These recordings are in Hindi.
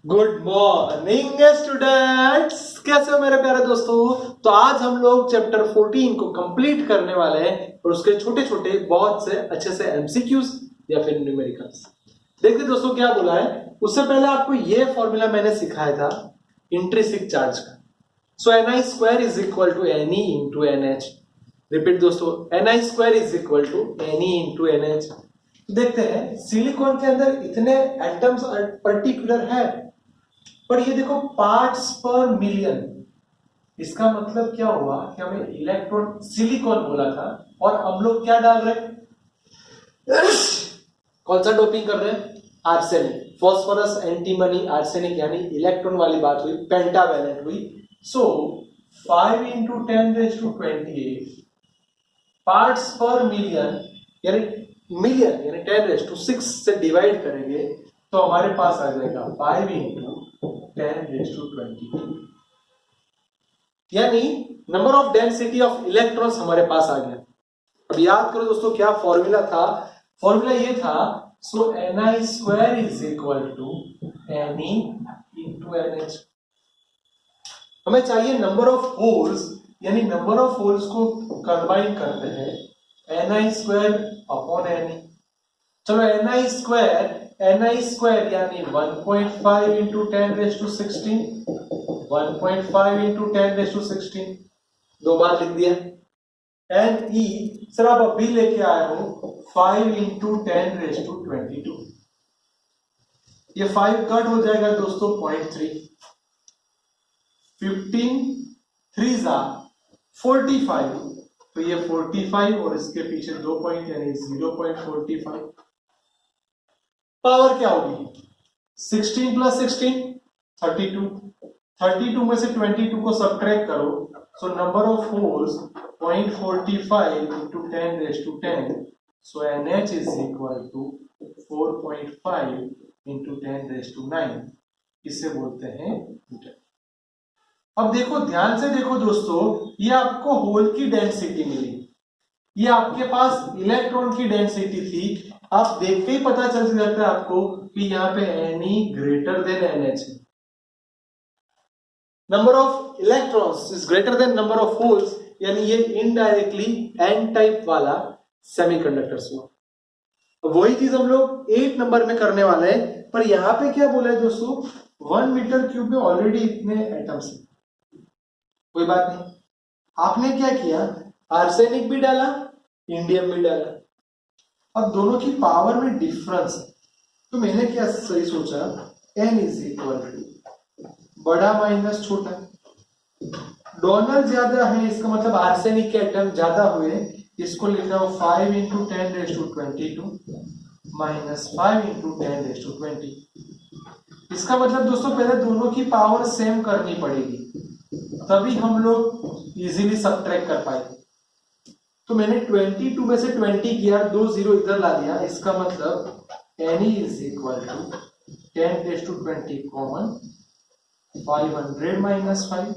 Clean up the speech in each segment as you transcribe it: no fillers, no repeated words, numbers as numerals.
गुड मॉर्निंग स्टूडेंट्स, कैसे हो मेरे प्यारे दोस्तों। तो आज हम लोग चैप्टर 14 को कंप्लीट करने वाले हैं और उसके छोटे छोटे बहुत से अच्छे से एमसीक्यूज या फिर न्यूमेरिकल्स। देखिए दोस्तों क्या बोला है। उससे पहले आपको ये फॉर्मूला मैंने सिखाया था इंट्रिंसिक चार्ज का। So Ni square is equal to Ne into NH। Repeat दोस्तों, Ni square is equal to Ne into NH। देखते हैं सिलिकॉन के अंदर इतने एटम्स पर्टिकुलर है, पर ये देखो पार्ट्स पर मिलियन। इसका मतलब क्या हुआ कि हमें इलेक्ट्रॉन सिलिकॉन बोला था और हम लोग क्या डाल रहे हैं, कौन सा डोपिंग कर रहे हैं, आर्सेनिक, फॉस्फोरस, एंटीमनी, आर्सेनिक, यानी इलेक्ट्रॉन वाली बात हुई, पेंटावैलेंट हुई। सो 5 इंटू 10⁻28 पार्ट्स पर मिलियन, यानी मिलियन यानी 10⁻6 से डिवाइड करेंगे तो हमारे पास आ जाएगा 5 इंटू 10⁻22, यानी number of density of electrons हमारे पास आ गया। अब याद करो दोस्तों क्या फॉर्मूला था। फॉर्मूला ये था, so Ni square is equal to Ne into NH। हमें चाहिए नंबर ऑफ होल्स, यानी नंबर ऑफ होल्स को कंबाइन करते हैं Ni स्क्वायर अपॉन Ne। चलो Ni स्क्वायर यानी 1.5 इंटू 10⁻16, 1.5 इंटू 10⁻16 दो बार लिख दिया। Ne सर आप अभी लेके आए हो 5 इंटू 10⁻22, ये 5 कट हो जाएगा दोस्तों 0.3, 15 3 45, तो ये 45 और इसके पीछे 2 पॉइंट यानी 0.45। पावर क्या होगी, 16 प्लस 16 32, 32 में से 22 को सब्ट्रैक्ट करो, so number of holes 0.45 into 10⁻10, so NH is equal to 4.5 into 10⁻9, इसे बोलते हैं मीटर। अब देखो ध्यान से देखो दोस्तों, ये आपको होल की डेंसिटी मिली, ये आपके पास इलेक्ट्रॉन की डेंसिटी थी। आप देख के ही पता चल जाता है आपको कि यहाँ पे Ne ग्रेटर देन NH है। Number of electrons is greater than number of holes, यानी ये इनडायरेक्टली एन टाइप वाला सेमीकंडक्टर्स हुआ। वही चीज हम लोग 8 नंबर में करने वाले हैं, पर यहाँ पे क्या बोला है दोस्तों, 1 मीटर क्यूब में ऑलरेडी इतने एटम्स हैं, कोई बात नहीं। आपने क्या किया, आर्सेनिक भी डाला, इंडियम भी डाला। अब दोनों की पावर में डिफरेंस है, तो मैंने क्या सही सोचा, n इज इक्वल टू बड़ा माइनस छोटा। डोनर ज्यादा है, इसका मतलब आर्सेनिक के एटम ज्यादा हुए, इसको लिख रहा हूं 5 इंटू 10⁻22 माइनस 5 इंटू 10⁻20। इसका मतलब दोस्तों पहले दोनों की पावर सेम करनी पड़ेगी, तभी हम लोग इजीली सब्ट्रैक्ट कर पाएंगे। तो मैंने 22 में से 20 किया, 2 0 इधर ला दिया, इसका मतलब Ne is equal to 10⁻20 common 500 minus 5,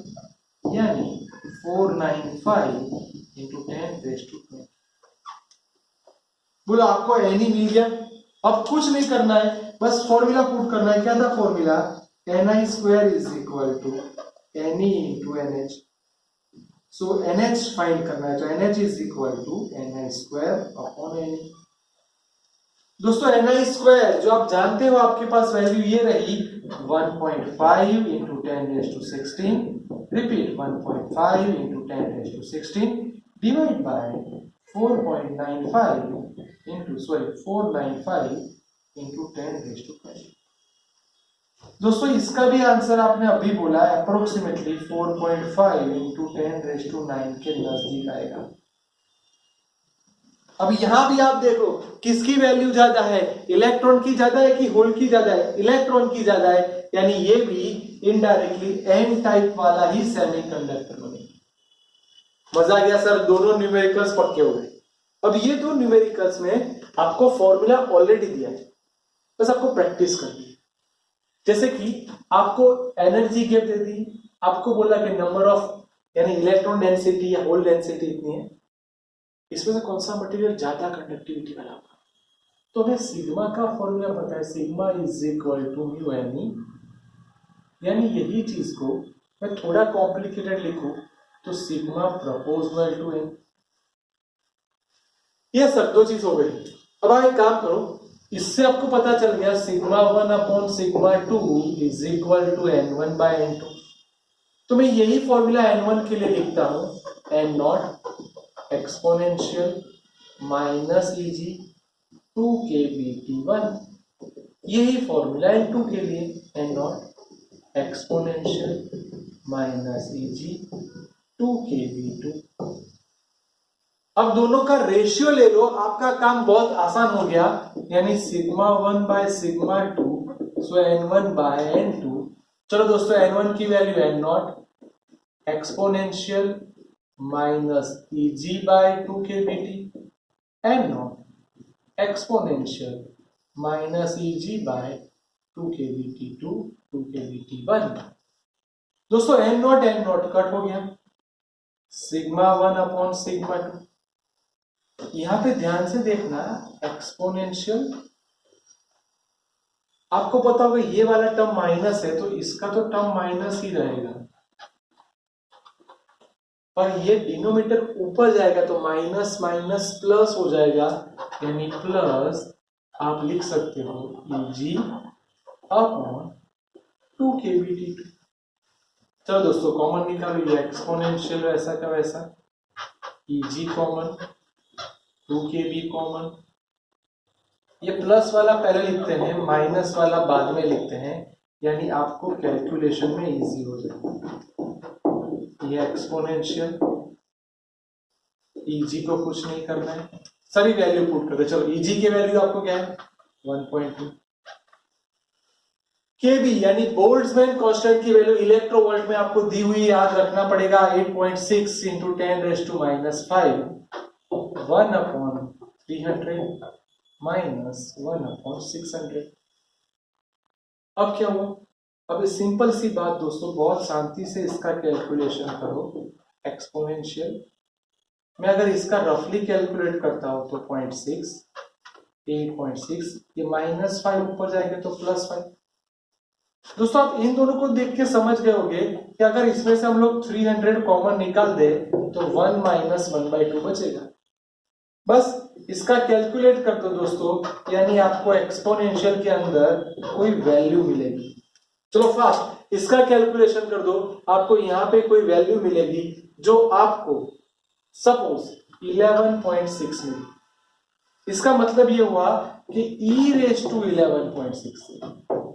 यानी 495 इंटू 10⁻20। बोलो आपको Ne मिल गया। अब कुछ नहीं करना है, बस फॉर्मूला पुट करना है। क्या था formula, Ni square is equal to Ne into NH। So NH find करना है, तो NH is equal to Ni square upon Ne। दोस्तों Ni स्क्वायर जो आप जानते हो, आपके पास वैल्यू ये रही 1.5 into 10⁻16, repeat 1.5 into 10⁻16 divide by 4.95 into 495 into 10⁻20। दोस्तों इसका भी आंसर आपने अभी बोला, अप्रोक्सीमेटली 4.5 इंटू 10⁻9 के नजदीक आएगा। अब यहां भी आप देखो किसकी वैल्यू ज्यादा है, इलेक्ट्रॉन की ज्यादा है कि होल की ज्यादा है, इलेक्ट्रॉन की ज्यादा है, यानी ये भी इनडायरेक्टली एन टाइप वाला ही सेमीकंडक्टर बनेगा। मजा आ गया सर, दोनों न्यूमेरिकल्स पक्के हो गए। अब ये दो न्यूमेरिकल्स में आपको फॉर्मूला ऑलरेडी दिया है, बस आपको प्रैक्टिस करनी है। जैसे कि आपको एनर्जी गिव दे दी, आपको बोला कि नंबर ऑफ यानी इलेक्ट्रॉन डेंसिटी या होल डेंसिटी इतनी है, इसमें से कौन सा मटेरियल ज्यादा कंडक्टिविटी वाला होगा, तो हमें सिग्मा का फॉर्मूला पता है, sigma is equal to mu Ne यानी यही चीज को मैं थोड़ा कॉम्प्लिकेटेड लिखूं तो सिग्मा प्रोपोर्शनल टू n। ये सब दो चीज हो गई। अब आप एक काम करो, इससे आपको पता चल गया sigma 1 upon sigma 2 is equal to n1 by n2। तो मैं यही फॉर्मूला n1 के लिए लिखता हूं, n naught exponential minus eg 2kBT1। यही फॉर्मूला n2 के लिए, n naught exponential minus eg 2kB2। अब दोनों का रेशियो ले लो, आपका काम बहुत आसान हो गया। यानी sigma 1 by sigma 2, so n1 by n2। चलो दोस्तों, n1 की value n naught exponential minus eg by 2kBT, n naught exponential minus eg by 2kBT2 2kBT1। दोस्तों n नॉट कट हो गया, सिग्मा 1 अपॉन सिग्मा 2। यहां पे ध्यान से देखना, एक्सपोनेंशियल, आपको पता होगा ये वाला टर्म माइनस है तो इसका तो टर्म माइनस ही रहेगा, पर ये डिनोमिनेटर ऊपर जाएगा तो माइनस माइनस प्लस हो जाएगा, यानी प्लस आप लिख सकते हो eg अपॉन 2kBT2। चलो दोस्तों कॉमन निकालो, ये एक्सपोनेंशियल वैसा का वैसा, eg कॉमन, 2kB कॉमन। ये प्लस वाला पहले लिखते हैं, माइनस वाला बाद में लिखते हैं, यानी आपको कैलकुलेशन में इजी हो जाएगा। ये एक्सपोनेंशियल, eg को कुछ नहीं करना है, सभी वैल्यू पुट कर दो। चलो eg की वैल्यू आपको क्या है 1.2, kB यानी बोल्ट्जमैन कांस्टेंट की वैल्यू इलेक्ट्रोवोल्ट में आपको दी हुई, याद रखना पड़ेगा 8.6 इंटू 10⁻⁵, 1 अपॉन 300 माइनस 1 अपॉन 600। अब क्या हुआ, अब सिंपल सी बात दोस्तों, बहुत शांति से इसका कैलकुलेशन करो। एक्सपोनेंशियल मैं अगर इसका रफली कैलकुलेट करता हूं तो 0.6, 8.6, ये -5 ऊपर जाएंगे तो +5। दोस्तों आप इन दोनों को देख के समझ गए होंगे कि अगर इसमें से हम लोग 300 कॉमन निकाल दे तो 1 माइनस 1/2 बचेगा। बस इसका कैलकुलेट कर दो दोस्तों, यानी आपको एक्सपोनेंशियल के अंदर कोई वैल्यू मिलेगी। चलो फास्ट इसका कैलकुलेशन कर दो, आपको यहां पे कोई वैल्यू मिलेगी जो आपको सपोज 11.6 मिली। इसका मतलब ये हुआ कि e⁻11.6,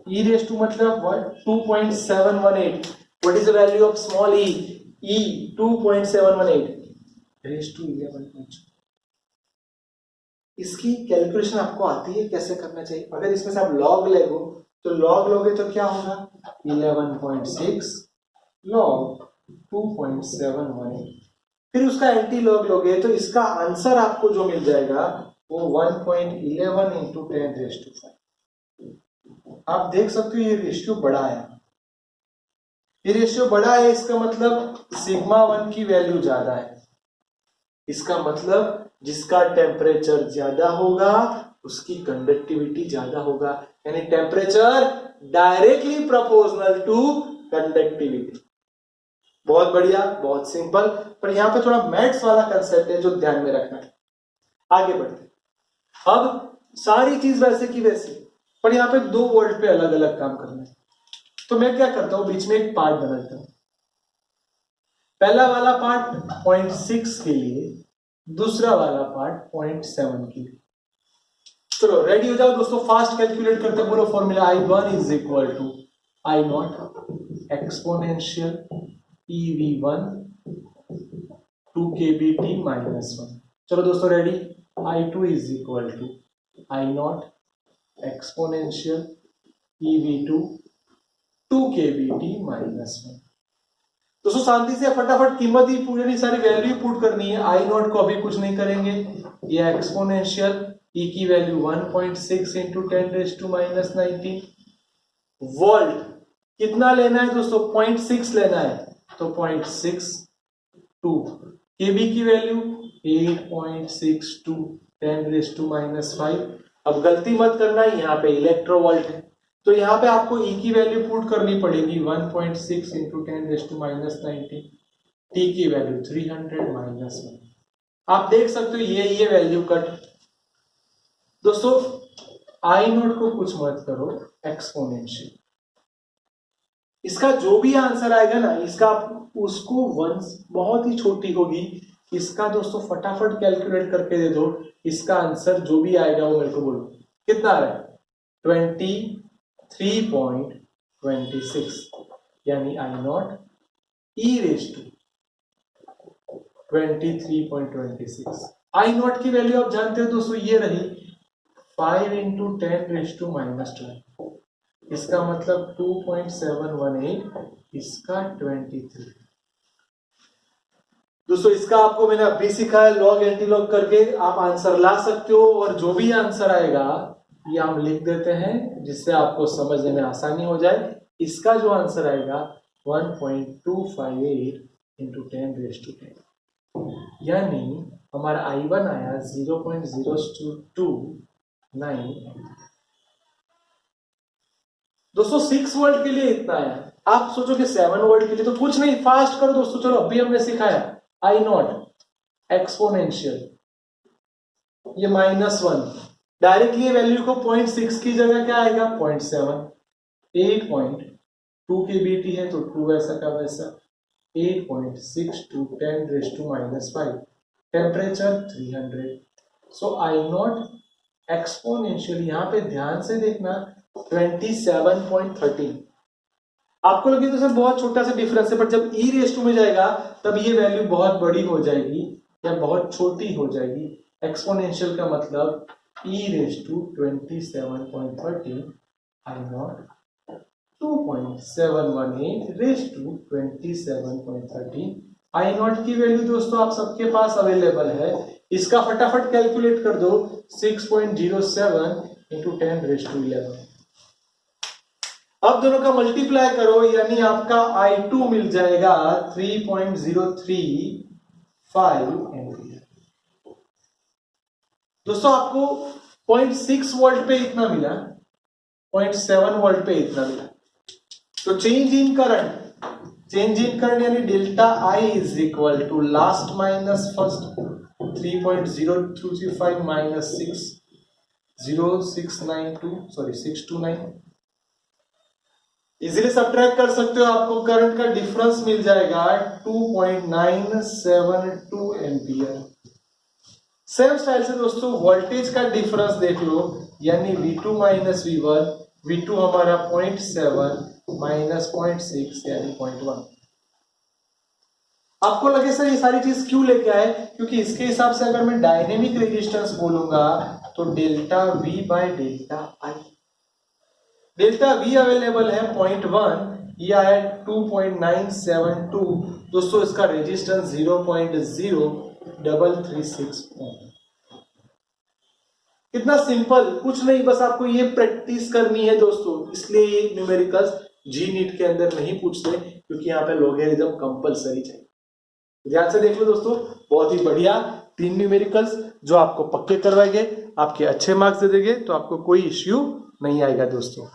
e⁻, मतलब what 2.718। What is the value of small e? e 2.718 ⁻11.6। इसकी कैलकुलेशन आपको आती है कैसे करना चाहिए। अगर इसमें से आप लॉग लेगो तो लॉग लोगे तो क्या होगा 11.6 लॉग 2.718, फिर उसका एंटी लॉग लोगे तो इसका आंसर आपको जो मिल जाएगा वो 1.11 इंटू 10⁵5। आप देख सकते हो ये रेशियो बड़ा है, ये रेशियो बड़ा है, इसका मतलब सिग्मा 1 की वैल्यू ज्यादा है। इसका मतलब जिसका टेम्परेचर ज्यादा होगा उसकी कंडक्टिविटी ज्यादा होगा, यानी temperature directly proportional to conductivity. बहुत बढ़िया, बहुत सिंपल, पर यहां पे थोड़ा मैथ्स वाला कंसेप्ट है जो ध्यान में रखना है। आगे बढ़ते हैं। अब सारी चीज वैसे की वैसे, पर यहां पे 2 वोल्ट पे अलग अलग काम करना है। तो मैं क्या करता हूं, बीच में एक पार्ट बनाता हूं। पहला वाला पार्ट 0.6 के लिए, दूसरा वाला पार्ट 0.7 के लिए। चलो रेडी हो जाओ दोस्तों, फास्ट कैलकुलेट करते बोलो formula I1 is equal to I naught exponential EV1 2kBT -1। चलो दोस्तों ready, I2 is equal to I naught exponential EV2 2kBT -1। दोस्तों शांति से फटाफट कीमत ही पूरी सारी वैल्यू पुट करनी है। आई नॉट को अभी कुछ नहीं करेंगे, ये एक्सपोनेंशियल ई की वैल्यू 1.6 इंटू 10⁻⁻19 वोल्ट। कितना लेना है दोस्तों 0.6 लेना है, तो 0.62 केबी की वैल्यू 8.62 10⁻⁵। अब गलती मत करना, यहाँ पे इलेक्ट्रोवोल्ट है तो यहाँ पे आपको e की वैल्यू पुट करनी पड़ेगी 1.6 इंटू 10⁻⁻90, t की वैल्यू 300 माइनस 1। आप देख सकते हो ये वैल्यू कट। दोस्तों आई नोट को कुछ मत करो, एक्सपोनेंशियल, इसका जो भी आंसर आएगा ना, इसका उसको वंस बहुत ही छोटी होगी, इसका दोस्तों फटाफट कैलकुलेट करके दे दो, इसका आंसर जो भी आएगा वो मेरे को बोलो कितना आ रहा है, 23.26, यानी I nought e raise to 23.26। I nought की वैल्यू आप जानते हो दोस्तों, ये रही 5 इंटू 10⁻⁻12, इसका मतलब 2.718, इसका 23। दोस्तों इसका आपको मैंने अभी सिखाया, लॉग एंटी लॉग करके आप आंसर ला सकते हो, और जो भी आंसर आएगा ये हम लिख देते हैं जिससे आपको समझने में आसानी हो जाए। इसका जो आंसर आएगा 1.258 इंटू 10⁻10, यानी हमारा I1 आया 0.0229। दोस्तों 6 वर्ड के लिए इतना है, आप सोचोगे 7 वर्ड के लिए तो कुछ नहीं, फास्ट करो दोस्तों। चलो अभी हमने सिखाया आई नॉट एक्सपोनेंशियल, ये -1, डायरेक्टली ये वैल्यू को 0.6 की जगह क्या आएगा 0.7, 8.2 के बीटी है तो 2 वैसा का वैसा, 8.6 to 10⁻⁻5, temperature 300। So I naught exponential, यहाँ पे ध्यान से देखना 27.13। आपको लगे तो सर बहुत छोटा सा डिफरेंस है, पर जब ई रेस टू में जाएगा तब ये वैल्यू बहुत बड़ी हो जाएगी या बहुत छोटी हो जाएगी। एक्सपोनेंशियल का मतलब e raise to 27.13 I nought 2.718 raise to 27.13। I nought की वैल्यू दोस्तों आप सबके पास अवेलेबल है, इसका फटाफट कैलकुलेट कर दो 6.07 इंटू 10⁻11। अब दोनों का मल्टीप्लाई करो, यानी आपका I2 मिल जाएगा 3.035 एम्पियर। दोस्तों आपको 0.6 वोल्ट पे इतना मिला, 0.7 वोल्ट पे इतना मिला, तो चेंज इन करंट यानी delta I is equal to last minus first, 3.0235 minus 629, easily subtract कर सकते हो, आपको करंट का डिफरेंस मिल जाएगा 2.972 एम्पियर। सेम स्टाइल से दोस्तों वोल्टेज का डिफरेंस देख लो, यानी V2 माइनस V1, V2 हमारा 0.7 माइनस 0.6 यानी 0.1। आपको लगे सर ये सारी चीज क्यों लेके आए, क्योंकि इसके हिसाब से अगर मैं डायनेमिक रेजिस्टेंस बोलूंगा तो delta V by delta I, delta V available है 0.1, ये आया 2.972, दोस्तों इसका रेजिस्टेंस 0.0336 ओम। कितना सिंपल, कुछ नहीं, बस आपको ये प्रैक्टिस करनी है दोस्तों, इसलिए ये न्यूमेरिकल्स जी नीट के अंदर नहीं पूछते, क्योंकि यहाँ पे लॉगरिथम कंपलसरी चाहिए। ध्यान से देख लो दोस्तों, बहुत ही बढ़िया 3 न्यूमेरिकल्स जो आपको पक्के करवाएंगे, आपके अच्छे मार्क्स दे देंगे, तो आपको कोई इश्यू नहीं आएगा दोस्तों।